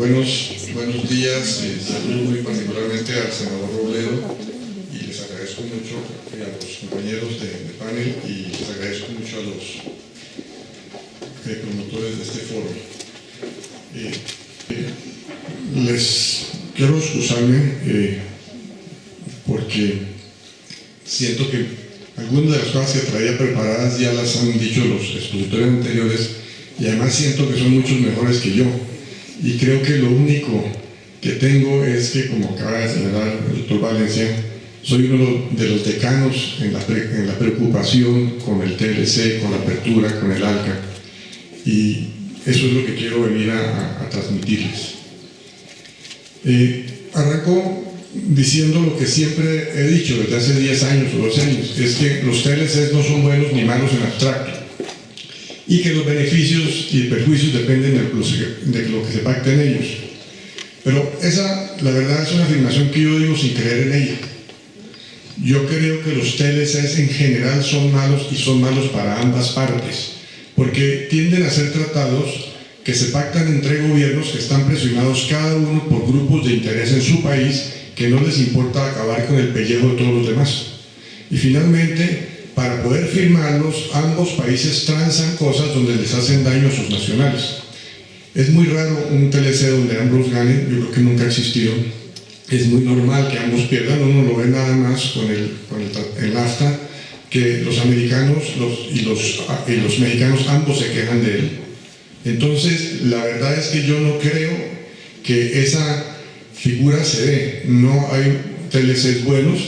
buenos días. Saludo muy particularmente al senador Robledo y les agradezco mucho a los compañeros de panel y les agradezco mucho a los promotores de este foro. Les quiero excusarme porque siento que algunas de las cosas que traía preparadas ya las han dicho los expositores anteriores y además siento que son muchos mejores que yo. Y creo que lo único que tengo es que, como acaba de señalar el doctor Valencia, soy uno de los decanos en la preocupación con el TLC, con la apertura, con el ALCA. Y eso es lo que quiero venir a transmitirles. Arranco diciendo lo que siempre he dicho desde hace 10 años o 12 años, es que los TLCs no son buenos ni malos en abstracto, y que los beneficios y perjuicios dependen de lo que se pacte en ellos. Pero esa, la verdad, es una afirmación que yo digo sin creer en ella. Yo creo que los TLCs en general son malos y son malos para ambas partes, porque tienden a ser tratados que se pactan entre gobiernos que están presionados cada uno por grupos de interés en su país que no les importa acabar con el pellejo de todos los demás. Y finalmente, para poder firmarlos, ambos países transan cosas donde les hacen daño a sus nacionales. Es muy raro un TLC donde ambos ganen, yo creo que nunca ha existido. Es muy normal que ambos pierdan, uno lo ve nada más con el NAFTA, que los americanos y los mexicanos ambos se quejan de él. Entonces, la verdad es que yo no creo que esa figura se dé. No hay TLCs buenos.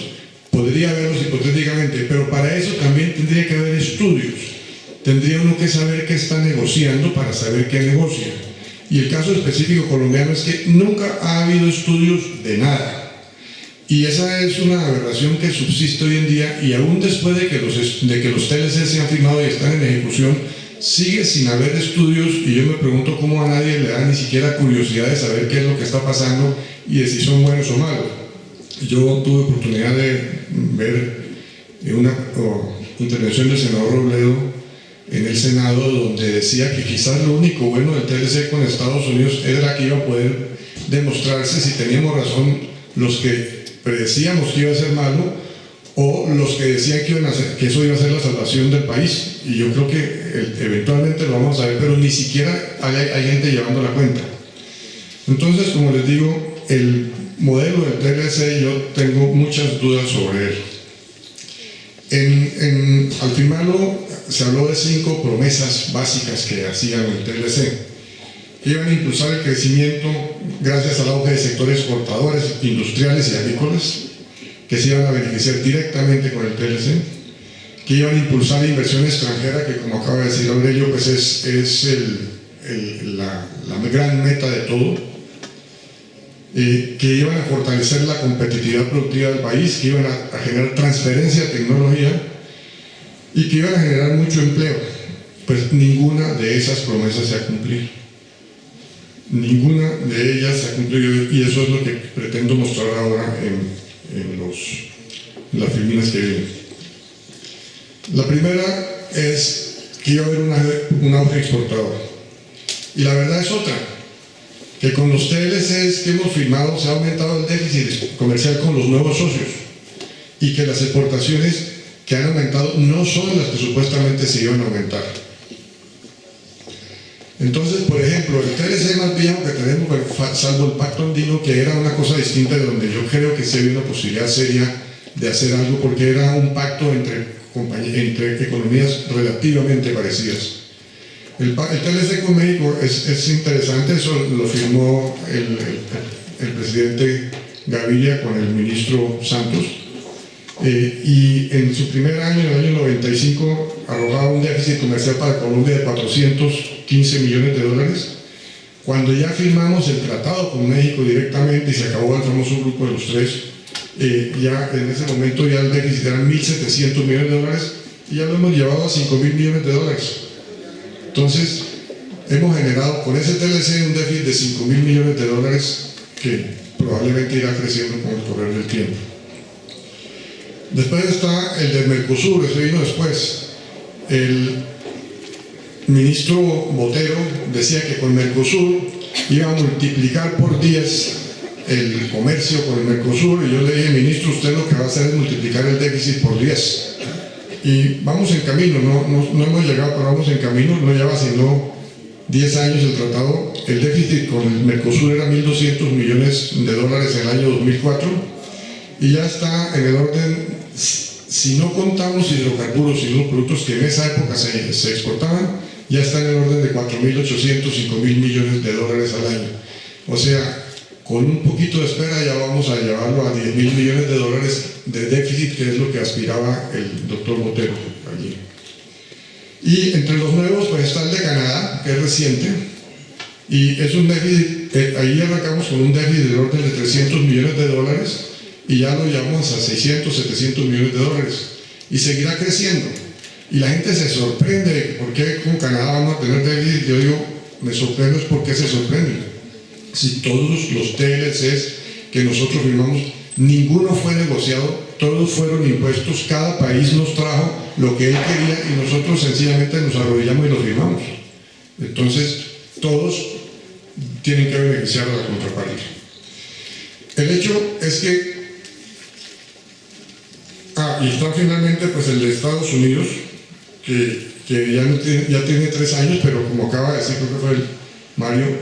Podría haberlos hipotéticamente, pero para eso también tendría que haber estudios. Tendría uno que saber qué está negociando para saber qué negocia. Y el caso específico colombiano es que nunca ha habido estudios de nada. Y esa es una aberración que subsiste hoy en día, y aún después de que los TLC se han firmado y están en ejecución, sigue sin haber estudios, y yo me pregunto cómo a nadie le da ni siquiera curiosidad de saber qué es lo que está pasando y de si son buenos o malos. Yo tuve oportunidad de ver una intervención del senador Robledo en el Senado, donde decía que quizás lo único bueno del TLC con Estados Unidos era que iba a poder demostrarse si teníamos razón los que predecíamos que iba a ser malo o los que decían que eso iba a ser la salvación del país. Y yo creo que eventualmente lo vamos a ver, pero ni siquiera hay gente llevando la cuenta. Entonces, como les digo, el modelo del TLC yo tengo muchas dudas sobre él. Al firmarlo se habló de 5 promesas básicas que hacían el TLC, que iban a impulsar el crecimiento gracias al auge de sectores exportadores, industriales y agrícolas, que se iban a beneficiar directamente con el TLC, que iban a impulsar la inversión extranjera, que, como acaba de decir Aurelio, pues es la gran meta de todo, que iban a fortalecer la competitividad productiva del país, que iban a generar transferencia de tecnología y que iban a generar mucho empleo. Pues ninguna de esas promesas se ha cumplido. Ninguna de ellas se ha cumplido, y eso es lo que pretendo mostrar ahora en las filminas que vienen. La primera es que iba a haber un auge exportador, y la verdad es otra, que con los TLCs que hemos firmado se ha aumentado el déficit comercial con los nuevos socios, y que las exportaciones que han aumentado no son las que supuestamente se iban a aumentar. Entonces, por ejemplo, el TLC más viejo que tenemos, salvo el Pacto Andino, que era una cosa distinta, de donde yo creo que sí había una posibilidad seria de hacer algo, porque era un pacto entre economías relativamente parecidas. El TLC con México es interesante, eso lo firmó el presidente Gaviria con el ministro Santos, y en su primer año, en el año 95, arrojaba un déficit comercial para Colombia de 415 millones de dólares. Cuando ya firmamos el tratado con México directamente y se acabó el famoso grupo de los 3, ya en ese momento ya el déficit eran 1.700 millones de dólares, y ya lo hemos llevado a 5.000 millones de dólares. Entonces, hemos generado con ese TLC un déficit de 5.000 millones de dólares que probablemente irá creciendo con el correr del tiempo. Después está el del Mercosur, ese vino después. El ministro Botero decía que con Mercosur iba a multiplicar por 10 el comercio con el Mercosur, y yo le dije, ministro, usted lo que va a hacer es multiplicar el déficit por 10. Y vamos en camino, no hemos llegado, pero vamos en camino, no lleva sino 10 años el tratado. El déficit con el Mercosur era 1.200 millones de dólares en el año 2004, y ya está en el orden, si no contamos hidrocarburos y los productos que en esa época se exportaban, ya está en el orden de 4.800, 5.000 millones de dólares al año. O sea, con un poquito de espera ya vamos a llevarlo a 10.000 millones de dólares de déficit, que es lo que aspiraba el doctor Botero allí. Y entre los nuevos pues está el de Canadá, que es reciente, y es un déficit, ahí arrancamos con un déficit del orden de 300 millones de dólares, y ya lo llevamos a 600, 700 millones de dólares, y seguirá creciendo. Y la gente se sorprende, ¿por qué con Canadá vamos a tener déficit? Yo digo, me sorprendo es porque se sorprende. Si todos los TLCs que nosotros firmamos, ninguno fue negociado, todos fueron impuestos, cada país nos trajo lo que él quería y nosotros sencillamente nos arrodillamos y lo firmamos. Entonces, todos tienen que beneficiar a la contraparte. El hecho es que, y está finalmente pues el de Estados Unidos, que ya tiene 3 años, pero como acaba de decir, creo que fue el Mario,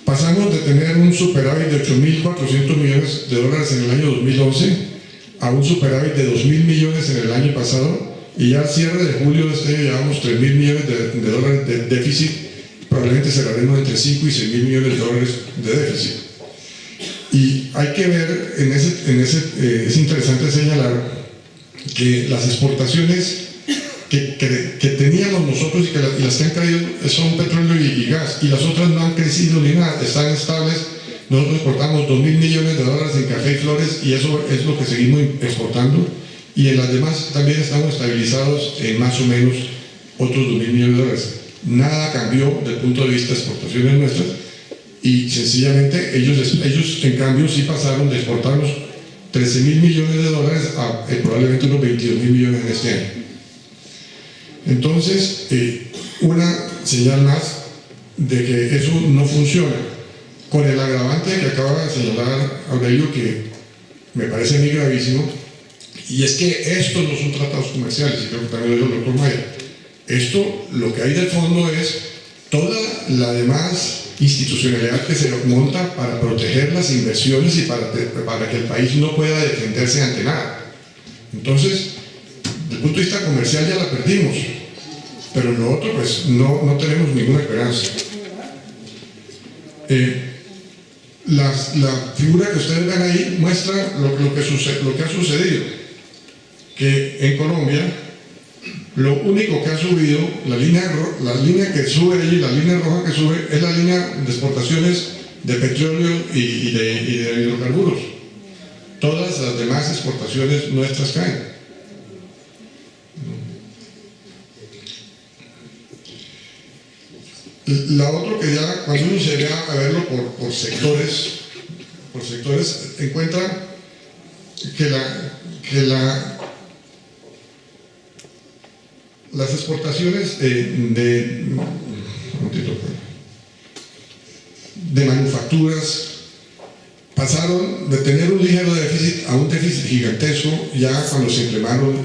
pasamos de tener un superávit de 8.400 millones de dólares en el año 2011 a un superávit de 2.000 millones en el año pasado, y ya al cierre de julio de este año llevamos 3.000 millones de dólares de déficit. Probablemente cerraremos entre 5 y 6.000 millones de dólares de déficit. Y hay que ver, es interesante señalar que las exportaciones que teníamos nosotros y las que han caído son petróleo y gas, y las otras no han crecido ni nada, están estables. Nosotros exportamos 2.000 millones de dólares en café y flores, y eso es lo que seguimos exportando, y en las demás también estamos estabilizados en más o menos otros 2.000 millones de dólares. Nada cambió desde el punto de vista de exportaciones nuestras, y sencillamente ellos en cambio sí pasaron de exportarnos 13.000 millones de dólares a probablemente unos 22.000 millones en este año. Entonces, una señal más de que eso no funciona, con el agravante que acaba de señalar Aurelio, que me parece a mí gravísimo, y es que estos no son tratados comerciales, y creo que también lo dijo el doctor Maya. Esto, lo que hay de fondo es toda la demás institucionalidad que se monta para proteger las inversiones y para que el país no pueda defenderse ante nada. Entonces, desde el punto de vista comercial ya la perdimos, pero en lo otro pues no tenemos ninguna esperanza. La figura que ustedes ven ahí muestra lo que ha sucedido, que en Colombia lo único que ha subido, la línea que sube allí, la línea roja que sube, es la línea de exportaciones de petróleo y de hidrocarburos. Todas las demás exportaciones nuestras caen. La otra que ya, cuando uno se vea a verlo por sectores, encuentra que las exportaciones de manufacturas pasaron de tener un ligero déficit a un déficit gigantesco ya cuando se implementaron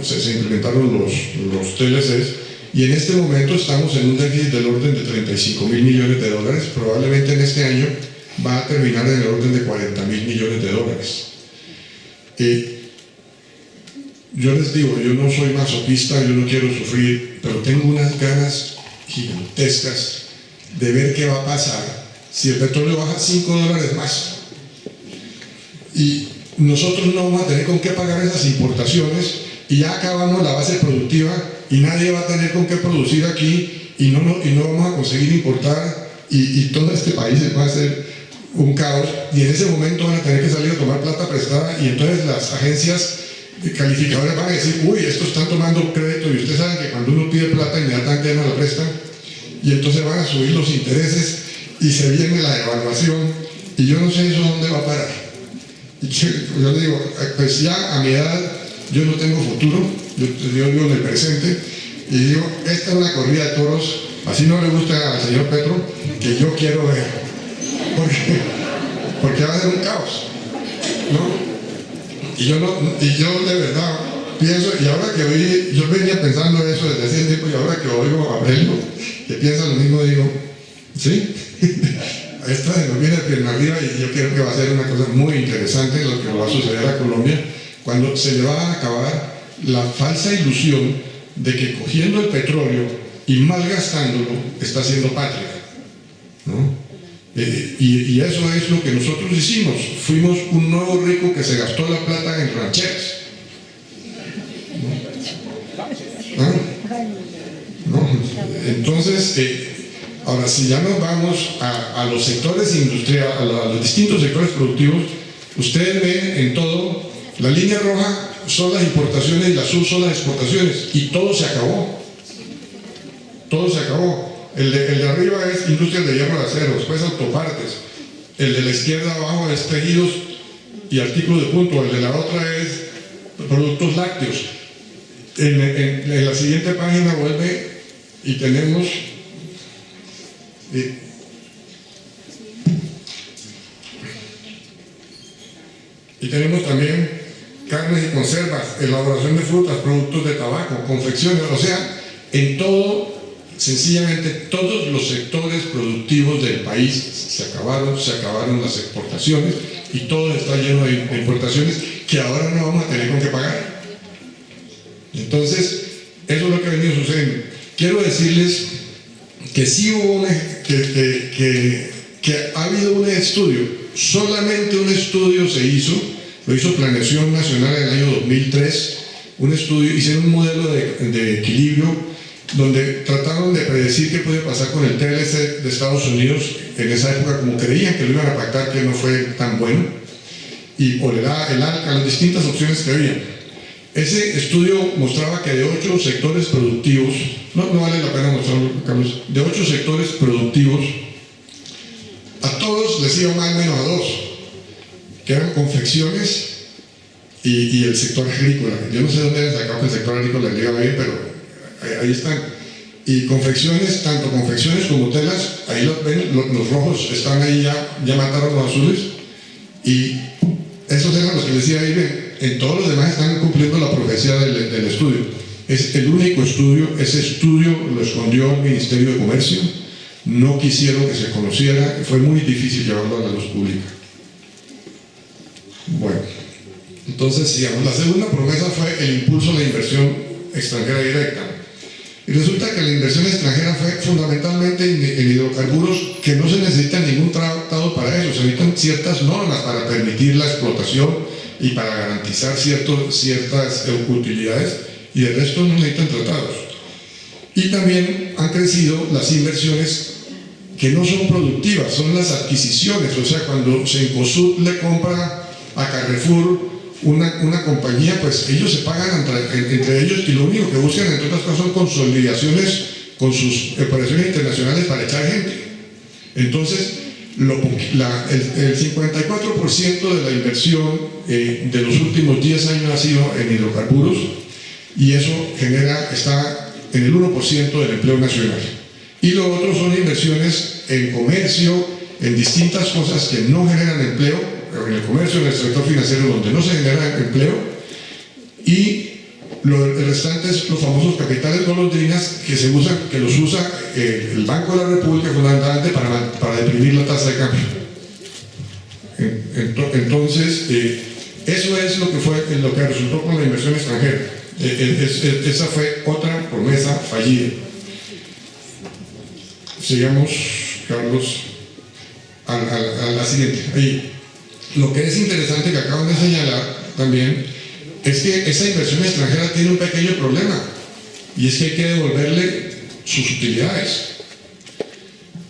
los TLCs, y en este momento estamos en un déficit del orden de 35.000 millones de dólares. Probablemente en este año va a terminar en el orden de 40.000 millones de dólares. Yo les digo, yo no soy masoquista, yo no quiero sufrir, pero tengo unas ganas gigantescas de ver qué va a pasar si el petróleo baja $5 más. Y nosotros no vamos a tener con qué pagar esas importaciones, y ya acabamos la base productiva y nadie va a tener con qué producir aquí, y no vamos a conseguir importar, y todo este país va a ser un caos, y en ese momento van a tener que salir a tomar plata prestada, y entonces las agencias calificadoras van a decir, uy, estos están tomando crédito, y ustedes saben que cuando uno pide plata inmediatamente no la prestan, y entonces van a subir los intereses y se viene la devaluación, y yo no sé eso dónde va a parar. Y yo le digo, pues ya a mi edad yo no tengo futuro, yo vivo en el presente, y digo, esta es una corrida de toros Así no le gusta al señor Petro, que yo quiero ver, porque va a ser un caos, ¿no? Y yo de verdad pienso, y ahora que oí, yo venía pensando eso desde hace tiempo, y ahora que oigo a Aurelio, que piensa lo mismo, digo, ¿sí? Esta se nos viene pierna arriba, y yo creo que va a ser una cosa muy interesante lo que va a suceder a Colombia, cuando se le va a acabar la falsa ilusión de que cogiendo el petróleo y malgastándolo está haciendo patria, ¿no? Y eso es lo que nosotros hicimos. Fuimos un nuevo rico que se gastó la plata en rancheras, ¿no? ¿Ah? ¿No? Entonces, ahora si ya nos vamos a los sectores industriales, a los distintos sectores productivos, ustedes ven en todo, la línea roja son las importaciones y la azul son las exportaciones, y todo se acabó. Todo se acabó. El de arriba es industrias de hierro y acero, después autopartes. El de la izquierda abajo es tejidos y artículos de punto. El de la otra es productos lácteos. En la siguiente página vuelve y tenemos también carnes y conservas, elaboración de frutas, productos de tabaco, confecciones, o sea, en todo. Sencillamente todos los sectores productivos del país se acabaron las exportaciones, y todo está lleno de importaciones que ahora no vamos a tener con qué pagar. Entonces, eso es lo que ha venido sucediendo. Quiero decirles que sí hubo que ha habido un estudio, solamente un estudio se hizo, lo hizo Planeación Nacional en el año 2003, un estudio, hicieron un modelo de equilibrio donde trataron de predecir qué podía pasar con el TLC de Estados Unidos en esa época, como creían que lo iban a pactar, que no fue tan bueno, o le da el ALCA, las distintas opciones que había. Ese estudio mostraba que de 8 sectores productivos, no vale la pena mostrarlo, Carlos, de 8 sectores productivos, a todos les iba mal menos a 2, que eran confecciones y el sector agrícola. Yo no sé dónde han sacado que el sector agrícola le iba bien, pero ahí están. Y confecciones, tanto confecciones como telas, ahí los ven, los rojos están ahí, ya mataron los azules, y esos eran los que decía ahí, ven, en todos los demás están cumpliendo la profecía del estudio. Es el único estudio, ese estudio lo escondió el Ministerio de Comercio, no quisieron que se conociera, fue muy difícil llevarlo a la luz pública. Bueno, entonces sigamos. La segunda promesa fue el impulso a la inversión extranjera directa. Y resulta que la inversión extranjera fue fundamentalmente en hidrocarburos, que no se necesita ningún tratado para eso, se necesitan ciertas normas para permitir la explotación y para garantizar ciertas utilidades, y de resto no necesitan tratados. Y también han crecido las inversiones que no son productivas, son las adquisiciones. O sea, cuando Cencosud le compra a Carrefour una compañía, pues ellos se pagan entre ellos, y lo único que buscan, entre otras cosas, son consolidaciones con sus operaciones internacionales para echar gente. Entonces, el 54% de la inversión de los últimos 10 años ha sido en hidrocarburos, y eso está en el 1% del empleo nacional. Y lo otro son inversiones en comercio, en distintas cosas que no generan empleo, en el comercio, en el sector financiero, donde no se genera empleo, y el restante es los famosos capitales golondrinas que los usa el Banco de la República fundamentalmente para deprimir la tasa de cambio. Entonces, eso es lo que resultó con la inversión extranjera. Esa fue otra promesa fallida. Sigamos, Carlos, a la siguiente. Ahí. Lo que es interesante, que acaban de señalar también, es que esa inversión extranjera tiene un pequeño problema, y es que hay que devolverle sus utilidades.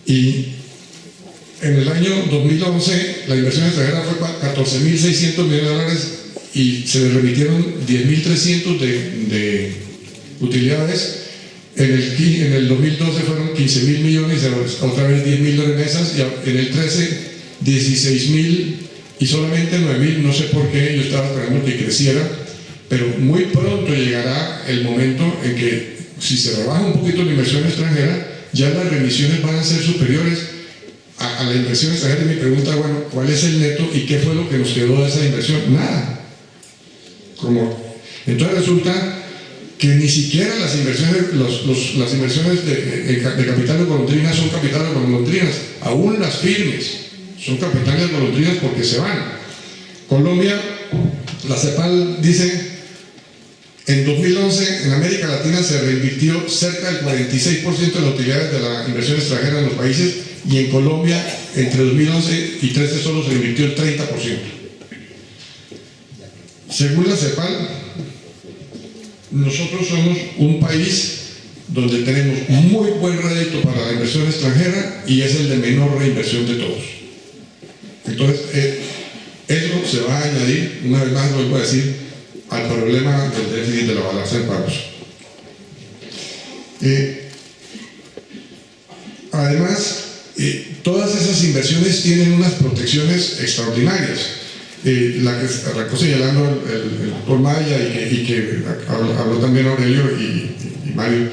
Y en el año 2011 la inversión extranjera fue 14.600 millones de dólares, y se le remitieron 10.300 de utilidades. En el 2012 fueron 15.000 millones, otra vez 10.000 de remesas, y en el 13 16.000, y solamente 9.000, no sé por qué, yo estaba esperando que creciera, pero muy pronto llegará el momento en que, si se rebaja un poquito la inversión extranjera, ya las remisiones van a ser superiores a la inversión extranjera. Y mi pregunta, bueno, ¿cuál es el neto y qué fue lo que nos quedó de esa inversión? Nada. Entonces resulta que ni siquiera las inversiones, las inversiones de capitales golondrinas son capitales golondrinas, aún las firmes son capitales golondrinas porque se van. Colombia, la CEPAL dice, en 2011 en América Latina se reinvirtió cerca del 46% de las utilidades de la inversión extranjera en los países, y en Colombia entre 2011 y 2013 solo se invirtió el 30%. Según la CEPAL, nosotros somos un país donde tenemos muy buen rédito para la inversión extranjera y es el de menor reinversión de todos. Entonces, eso se va a añadir, una vez más lo vuelvo a decir, al problema del déficit de la balanza de pagos. Además, todas esas inversiones tienen unas protecciones extraordinarias. La que arrancó señalando el doctor Maya y que habló también Aurelio y Mario,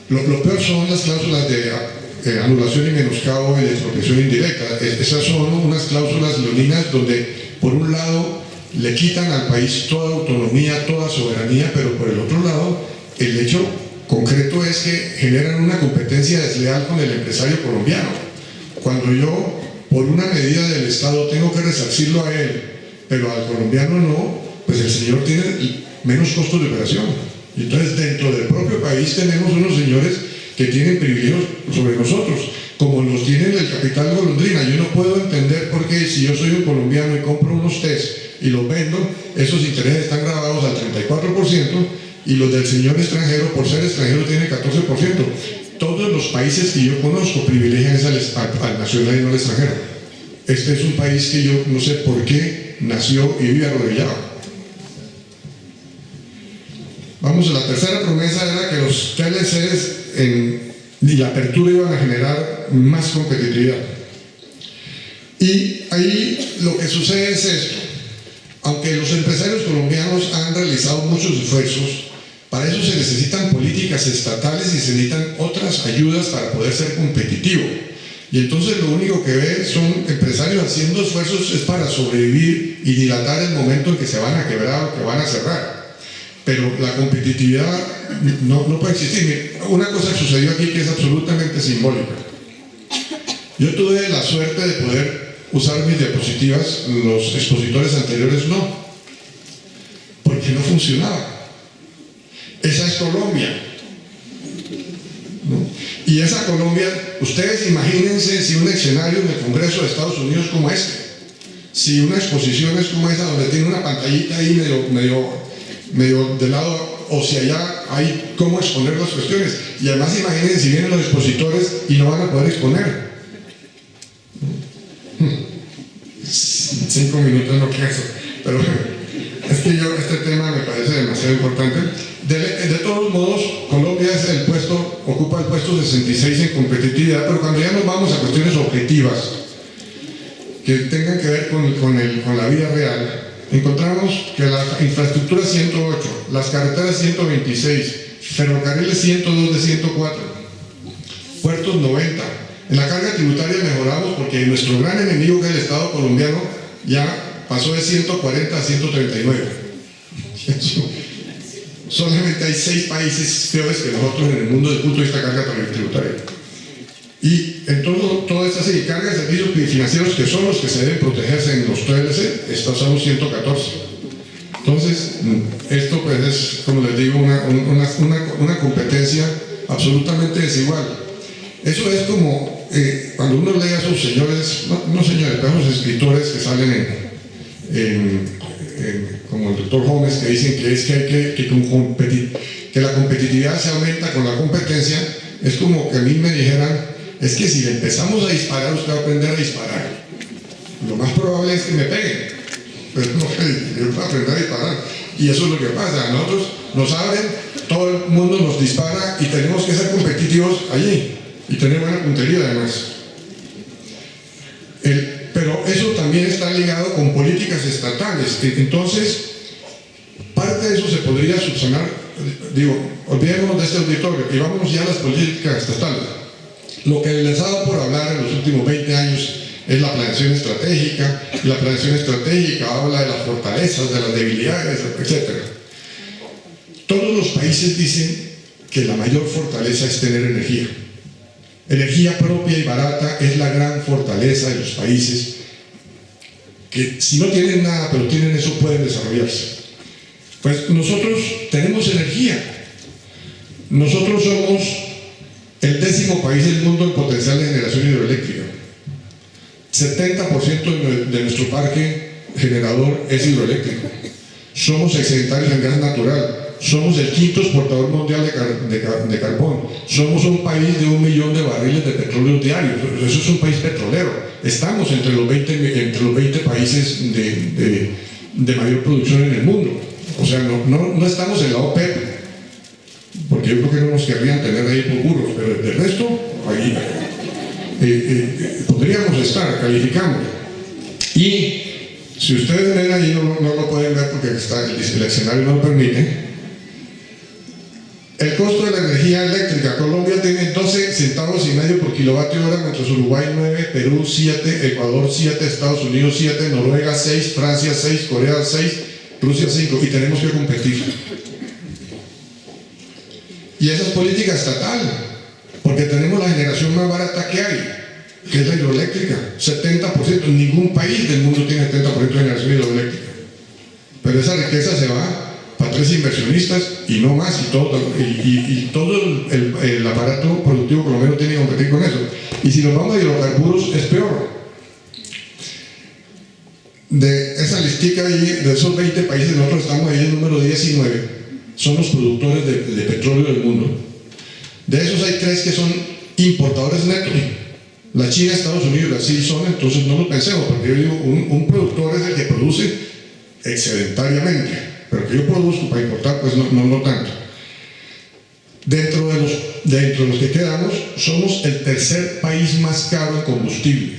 lo peor son las cláusulas de anulación y menoscabo y de expropiación indirecta. Esas son unas cláusulas leoninas donde, por un lado, le quitan al país toda autonomía, toda soberanía, pero por el otro lado, el hecho concreto es que generan una competencia desleal con el empresario colombiano. Cuando yo, por una medida del Estado, tengo que resarcirlo a él, pero al colombiano no, pues el señor tiene menos costos de operación. Y entonces, dentro del propio país tenemos unos señores que tienen privilegios sobre nosotros, como los tienen el capital golondrina. Yo no puedo entender por qué, si yo soy un colombiano y compro unos test y los vendo, esos intereses están grabados al 34%, y los del señor extranjero, por ser extranjero, tiene 14%. Todos los países que yo conozco privilegian al nacional y no al extranjero. Este es un país que yo no sé por qué nació y vive arrodillado. Vamos, la tercera promesa era que los TLCs y la apertura iban a generar más competitividad. Y ahí lo que sucede es esto. Aunque los empresarios colombianos han realizado muchos esfuerzos, para eso se necesitan políticas estatales y se necesitan otras ayudas para poder ser competitivo. Y entonces lo único que ve son empresarios haciendo esfuerzos es para sobrevivir y dilatar el momento en que se van a quebrar o que van a cerrar. Pero la competitividad no puede existir. Una cosa sucedió aquí que es absolutamente simbólica. Yo tuve la suerte de poder usar mis diapositivas, los expositores anteriores no, porque no funcionaba. Esa es Colombia, ¿no? Y esa Colombia, ustedes imagínense si un escenario en el Congreso de Estados Unidos como este, si una exposición es como esa, donde tiene una pantallita ahí medio de lado, o si allá hay cómo exponer las cuestiones. Y además imagínense si vienen los expositores y no van a poder exponer. 5 minutos no pienso, pero es que este tema me parece demasiado importante. De todos modos, Colombia ocupa el puesto 66 en competitividad, pero cuando ya nos vamos a cuestiones objetivas que tengan que ver con la vida real, encontramos que la infraestructura 108, las carreteras 126, ferrocarriles 102 de 104, puertos 90. En la carga tributaria mejoramos porque nuestro gran enemigo, que es el Estado colombiano, ya pasó de 140 a 139. Solamente hay 6 países peores que nosotros en el mundo desde el punto de vista de carga tributaria. Y en toda esta serie de cargas de servicios financieros, que son los que se deben protegerse en los TLC, estos son los 114. Entonces, esto pues es, como les digo, una competencia absolutamente desigual. Eso es como cuando uno lee a esos señores, no señores, pero a esos escritores que salen como el doctor Gómez, que dicen que es que la competitividad se aumenta con la competencia. Es como que a mí me dijeran, es que si le empezamos a disparar, usted va a aprender a disparar. Lo más probable es que me peguen, pero no, yo voy a aprender a disparar. Y eso es lo que pasa, nosotros nos abren, todo el mundo nos dispara y tenemos que ser competitivos allí y tener buena puntería además. Pero eso también está ligado con políticas estatales. Entonces, parte de eso se podría podría subsanar, digo, olvidémonos de este auditorio y vámonos ya a las políticas estatales. Lo que les ha dado por hablar en los últimos 20 años es la planeación estratégica, y la planeación estratégica habla de las fortalezas, de las debilidades, etc. Todos los países dicen que la mayor fortaleza es tener energía. Energía propia y barata es la gran fortaleza de los países que si no tienen nada, pero tienen eso, pueden desarrollarse. Pues nosotros tenemos energía. Nosotros somos el 10º país del mundo en potencial de generación hidroeléctrica. 70% de nuestro parque generador es hidroeléctrico. Somos excedentarios en gas natural. Somos el 5º exportador mundial de carbón. Somos un país de 1 millón de barriles de petróleo diarios. Eso es un país petrolero. Estamos entre los 20 países de mayor producción en el mundo. O sea, no estamos en la OPEP, porque yo creo que no nos querrían tener ahí por burros, pero del resto, ahí podríamos estar, calificamos. Y si ustedes ven ahí, no lo pueden ver porque el escenario no lo permite. El costo de la energía eléctrica, Colombia tiene 12 centavos y medio por kilovatio hora, mientras Uruguay 9, Perú 7, Ecuador 7, Estados Unidos 7, Noruega 6, Francia 6, Corea 6, Rusia 5, y tenemos que competir. Y esa es política estatal, porque tenemos la generación más barata que hay, que es la hidroeléctrica, 70%, ningún país del mundo tiene 70% de generación hidroeléctrica. Pero esa riqueza se va para 3 inversionistas y no más, y todo el aparato productivo colombiano tiene que competir con eso. Y si nos vamos a hidrocarburos es peor. De esa listica ahí, de esos 20 países, nosotros estamos ahí en el número 19, son los productores de petróleo del mundo. De esos hay 3 que son importadores netos. La China, Estados Unidos y Brasil son, entonces no lo pensemos, porque yo digo, un productor es el que produce excedentariamente, pero que yo produzco para importar, pues no tanto. Dentro de los que quedamos, somos el 3er país más caro en combustible.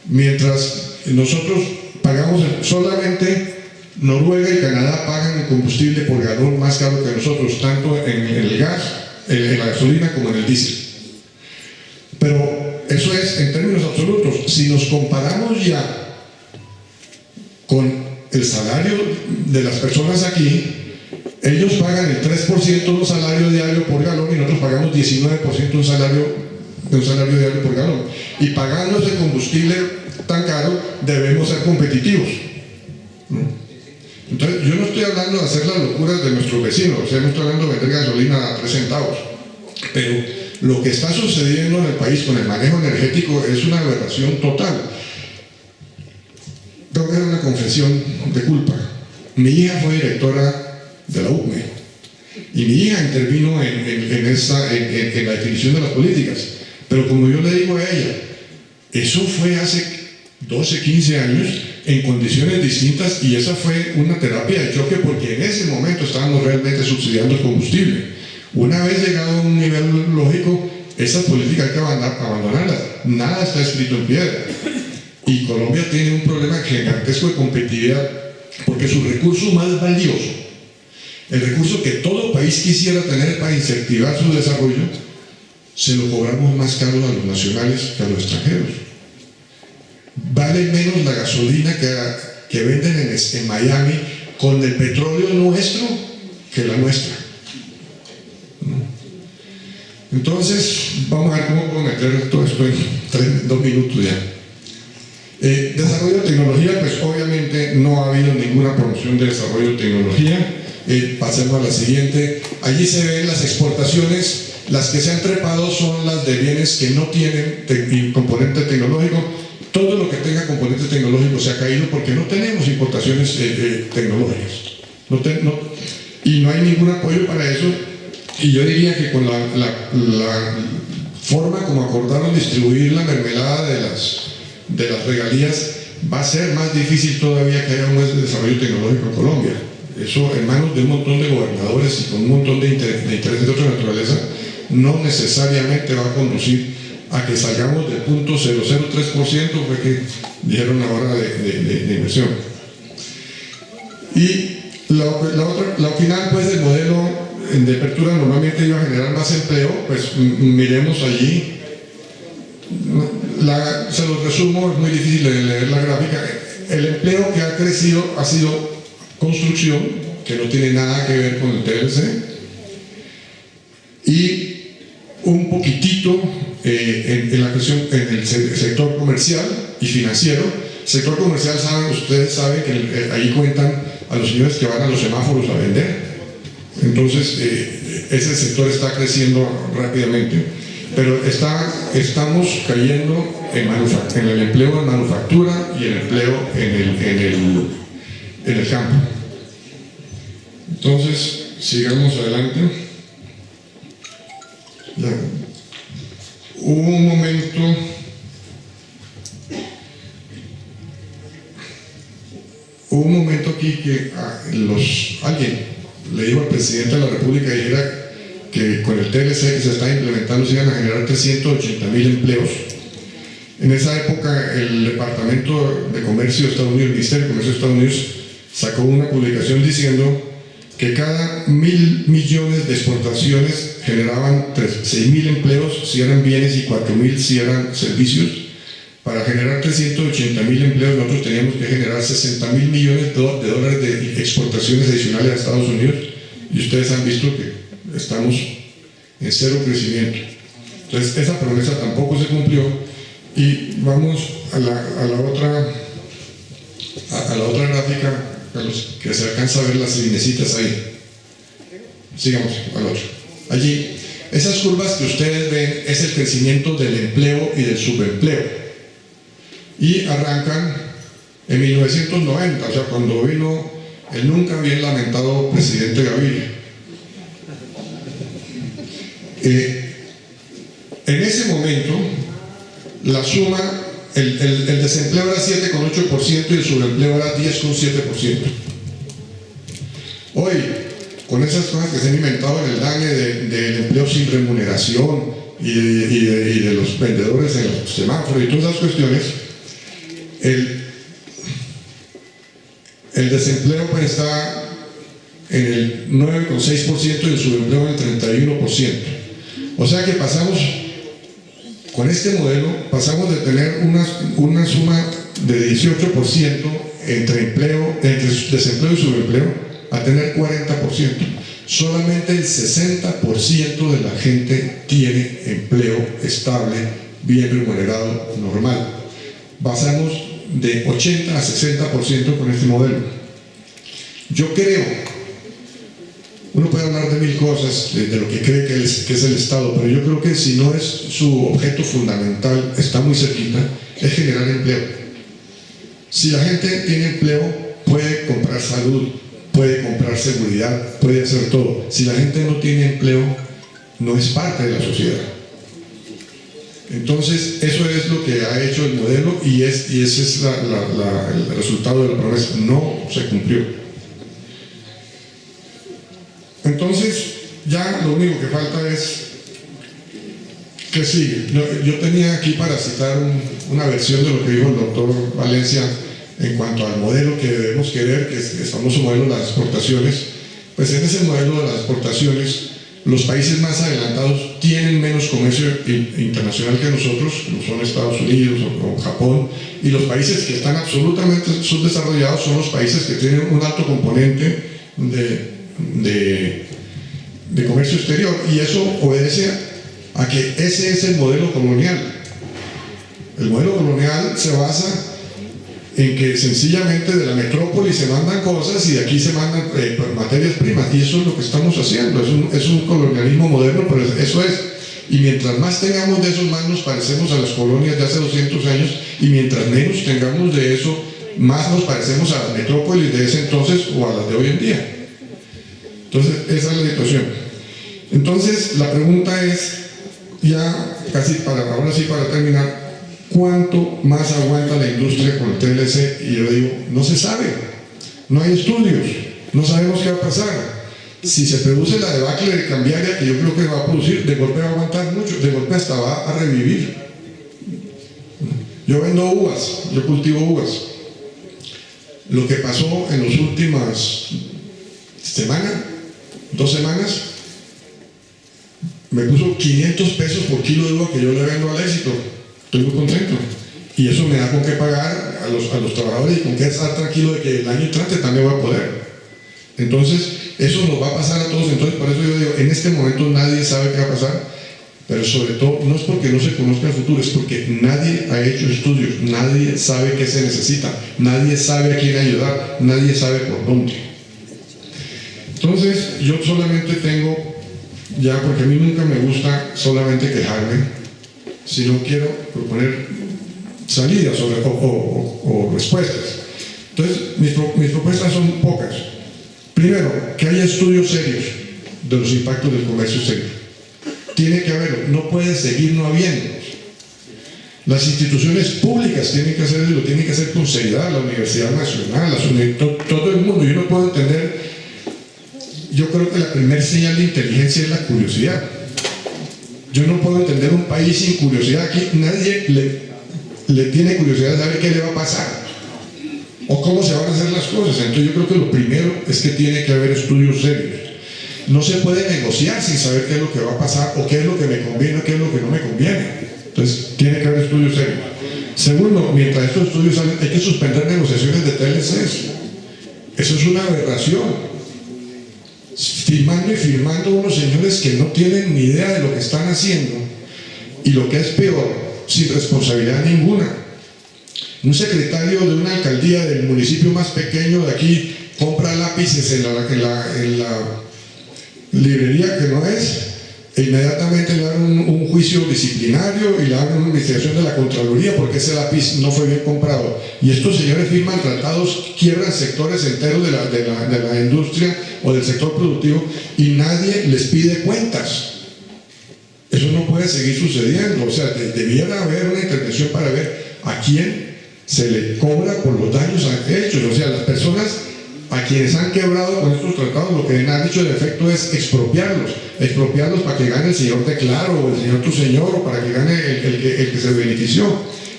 Mientras nosotros pagamos solamente Noruega y Canadá pagan el combustible por galón más caro que nosotros, tanto en el gas, en la gasolina, como en el diésel. Pero eso es en términos absolutos. Si nos comparamos ya con el salario de las personas aquí, ellos pagan el 3% de un salario diario por galón y nosotros pagamos 19% de un salario diario por galón. Y pagando ese combustible tan caro, debemos ser competitivos, ¿no? Entonces, yo no estoy hablando de hacer las locuras de nuestros vecinos, o sea, no estoy hablando de vender gasolina a 3 centavos, pero lo que está sucediendo en el país con el manejo energético es una aberración total. Tengo que hacer una confesión de culpa. Mi hija fue directora de la UCME y mi hija intervino en la definición de las políticas, pero como yo le digo a ella, eso fue hace 12, 15 años en condiciones distintas, y esa fue una terapia de choque porque en ese momento estábamos realmente subsidiando el combustible. Una vez llegado a un nivel lógico, esas políticas hay que abandonarlas. Nada está escrito en piedra. Y Colombia tiene un problema gigantesco de competitividad porque su recurso más valioso, el recurso que todo país quisiera tener para incentivar su desarrollo, se lo cobramos más caro a los nacionales que a los extranjeros. Vale menos la gasolina que venden en Miami con el petróleo nuestro que la nuestra. Entonces, vamos a ver cómo puedo meter todo esto en 2 minutos ya. Desarrollo de tecnología, pues obviamente no ha habido ninguna promoción de desarrollo de tecnología. Pasemos a la siguiente. Allí se ven las exportaciones. Las que se han trepado son las de bienes que no tienen componente tecnológico. Todo lo que tenga componente tecnológico se ha caído porque no tenemos importaciones tecnológicas. Y no hay ningún apoyo para eso. Y yo diría que con la forma como acordaron distribuir la mermelada de las regalías, va a ser más difícil todavía que haya un buen desarrollo tecnológico en Colombia. Eso en manos de un montón de gobernadores y con un montón de intereses de otra naturaleza, no necesariamente va a conducir a que salgamos del punto 003%, fue que dijeron ahora de inversión. Y la final, pues, del modelo de apertura normalmente iba a generar más empleo. Pues miremos allí. Se los resumo, es muy difícil de leer la gráfica. El empleo que ha crecido ha sido construcción, que no tiene nada que ver con el TLC, y un poquitito en la cuestión en el sector comercial y financiero. Sector comercial, ustedes saben que ahí cuentan a los señores que van a los semáforos a vender. Entonces ese sector está creciendo rápidamente, pero estamos cayendo en el empleo en manufactura y el empleo en el campo. Entonces sigamos adelante. Hubo un momento aquí que alguien le dijo al presidente de la República dijera que con el TLC que se está implementando se iban a generar 380,000 empleos. En esa época el Departamento de Comercio de Estados Unidos, el Ministerio de Comercio de Estados Unidos, sacó una publicación diciendo que cada 1,000 millones de exportaciones generaban 6,000 empleos si eran bienes y 4,000 si eran servicios. Para generar 380,000 empleos nosotros teníamos que generar 60,000 millones de dólares de exportaciones adicionales a Estados Unidos, y ustedes han visto que estamos en cero crecimiento. Entonces esa promesa tampoco se cumplió. Y vamos a la otra gráfica, Carlos, que se alcanza a ver las linecitas ahí. Sigamos al otro. Allí, esas curvas que ustedes ven es el crecimiento del empleo y del subempleo. Y arrancan en 1990, o sea, cuando vino el nunca bien lamentado presidente Gaviria. En ese momento, la suma, el desempleo era 7,8% y el subempleo era 10,7%. Hoy, con esas cosas que se han inventado en el DANE del empleo sin remuneración y de los vendedores en los semáforos y todas esas cuestiones, el desempleo pues está en el 9,6% y el subempleo en el 31%. O sea que con este modelo pasamos de tener una suma de 18% entre desempleo y subempleo a tener 40%. Solamente el 60% de la gente tiene empleo estable, bien remunerado, normal. Pasamos de 80 a 60% con este modelo. Yo creo, uno puede hablar de mil cosas, de lo que cree que es el Estado, pero yo creo que si no es su objeto fundamental, está muy cerquita, es generar empleo. Si la gente tiene empleo, puede comprar salud, puede comprar seguridad, puede hacer todo. Si la gente no tiene empleo, no es parte de la sociedad. Entonces, eso es lo que ha hecho el modelo y ese es el resultado de la promesa. No se cumplió. Entonces, ya lo único que falta es que sigue. Yo tenía aquí para citar una versión de lo que dijo el doctor Valencia en cuanto al modelo que debemos querer, que es el famoso modelo de las exportaciones. Pues en ese modelo de las exportaciones, los países más adelantados tienen menos comercio internacional que nosotros, como son Estados Unidos o Japón, y los países que están absolutamente subdesarrollados son los países que tienen un alto componente de comercio exterior, y eso obedece a que ese es el modelo colonial. El modelo colonial se basa en que sencillamente de la metrópoli se mandan cosas y de aquí se mandan materias primas, y eso es lo que estamos haciendo. Es un colonialismo moderno, pero eso es. Y mientras más tengamos de eso, más nos parecemos a las colonias de hace 200 años, y mientras menos tengamos de eso, más nos parecemos a las metrópolis de ese entonces o a las de hoy en día. Entonces, esa es la situación. Entonces, la pregunta es, ya casi ahora sí para terminar, ¿cuánto más aguanta la industria con el TLC? Y yo digo, no se sabe, no hay estudios, no sabemos qué va a pasar. Si se produce la debacle de cambiaria, que yo creo que va a producir, de golpe va a aguantar mucho, de golpe hasta va a revivir. Yo vendo uvas, yo cultivo uvas. Lo que pasó en los últimos semana, 2 semanas, me puso 500 pesos por kilo de uva que yo le vendo al Éxito. Estoy muy contento. Y eso me da con qué pagar a los trabajadores y con qué estar tranquilo de que el año entrante también voy a poder. Entonces, eso nos va a pasar a todos. Entonces, por eso yo digo, en este momento nadie sabe qué va a pasar, pero sobre todo, no es porque no se conozca el futuro, es porque nadie ha hecho estudios, nadie sabe qué se necesita, nadie sabe a quién ayudar, nadie sabe por dónde. Entonces, yo solamente tengo, ya porque a mí nunca me gusta solamente quejarme, sino quiero proponer salidas o respuestas. Entonces, mis propuestas son pocas. Primero, que haya estudios serios de los impactos del comercio exterior. Tiene que haberlo, no puede seguir no habiendo. Las instituciones públicas tienen que hacerlo, lo tienen que hacer con seriedad, la Universidad Nacional, todo el mundo. Yo no puedo entender, yo creo que la primera señal de inteligencia es la curiosidad. Yo no puedo entender un país sin curiosidad. Aquí nadie le tiene curiosidad de saber qué le va a pasar o cómo se van a hacer las cosas. Entonces yo creo que lo primero es que tiene que haber estudios serios. No se puede negociar sin saber qué es lo que va a pasar o qué es lo que me conviene o qué es lo que no me conviene. Entonces tiene que haber estudios serios. Segundo, mientras estos estudios salen, hay que suspender negociaciones de TLCs. Eso es una aberración. Firmando unos señores que no tienen ni idea de lo que están haciendo, y lo que es peor, sin responsabilidad ninguna. Un secretario de una alcaldía del municipio más pequeño de aquí compra lápices en la librería que no es, e inmediatamente le dan un juicio disciplinario y le dan una investigación de la Contraloría porque ese lápiz no fue bien comprado. Y estos señores firman tratados, quiebran sectores enteros de la industria o del sector productivo y nadie les pide cuentas. Eso no puede seguir sucediendo. O sea, debiera haber una intervención para ver a quién se le cobra por los daños hechos. O sea, las personas a quienes han quebrado con estos tratados, lo que han dicho de efecto es expropiarlos para que gane el señor de Claro o el señor Tu Señor, o para que gane el que se benefició.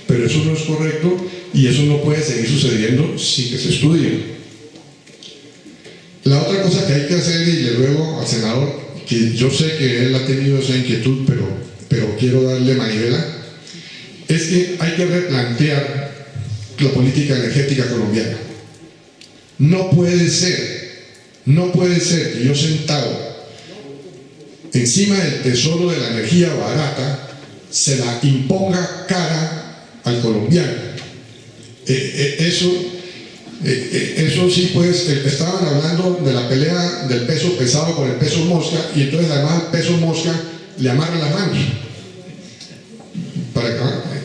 Pero eso no es correcto y eso no puede seguir sucediendo sin que se estudie. La otra cosa que hay que hacer, y le ruego al senador, que yo sé que él ha tenido esa inquietud, pero quiero darle manivela, es que hay que replantear la política energética colombiana. No puede ser que yo sentado encima del tesoro de la energía barata se la imponga cara al colombiano. Eso sí, pues estaban hablando de la pelea del peso pesado con el peso mosca, y entonces además el peso mosca le amarra las manos.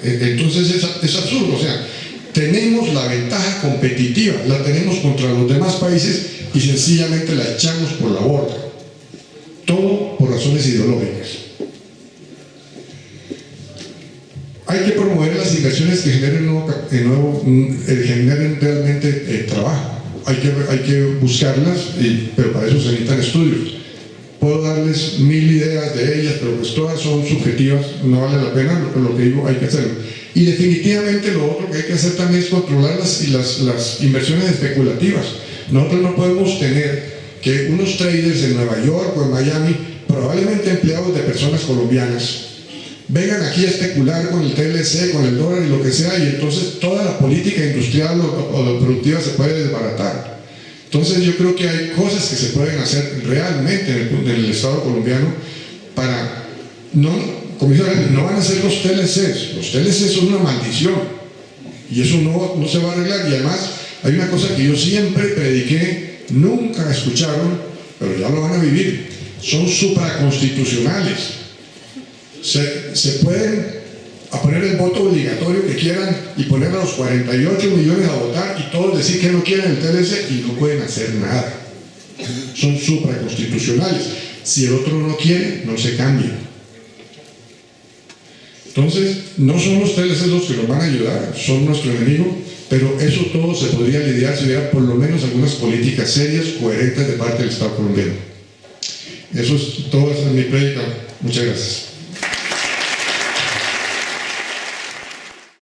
Entonces es absurdo. O sea, tenemos la ventaja competitiva, la tenemos contra los demás países y sencillamente la echamos por la borda. Todo por razones ideológicas. Hay que promover las inversiones que generen realmente trabajo. Hay que buscarlas, pero para eso se necesitan estudios. Puedo darles 1000 ideas de ellas, pero pues todas son subjetivas, no vale la pena. Lo que digo, hay que hacerlo. Y definitivamente lo otro que hay que hacer también es controlar las inversiones especulativas. Nosotros no podemos tener que unos traders en Nueva York o en Miami, probablemente empleados de personas colombianas, vengan aquí a especular con el TLC, con el dólar y lo que sea, y entonces toda la política industrial o productiva se puede desbaratar. Entonces yo creo que hay cosas que se pueden hacer realmente en el Estado colombiano para no van a ser los TLCs. Los TLCs son una maldición y eso no se va a arreglar. Y además hay una cosa que yo siempre prediqué, nunca escucharon, pero ya lo van a vivir: son supraconstitucionales. Se pueden poner el voto obligatorio que quieran y poner a los 48 millones a votar y todos decir que no quieren el TLC y no pueden hacer nada. Son supraconstitucionales. Si el otro no quiere, no se cambia. Entonces, no son los TLC los que nos van a ayudar, son nuestro enemigo, pero eso todo se podría lidiar si hubiera por lo menos algunas políticas serias, coherentes de parte del Estado colombiano. Eso es todo, esa es mi prédica. Muchas gracias.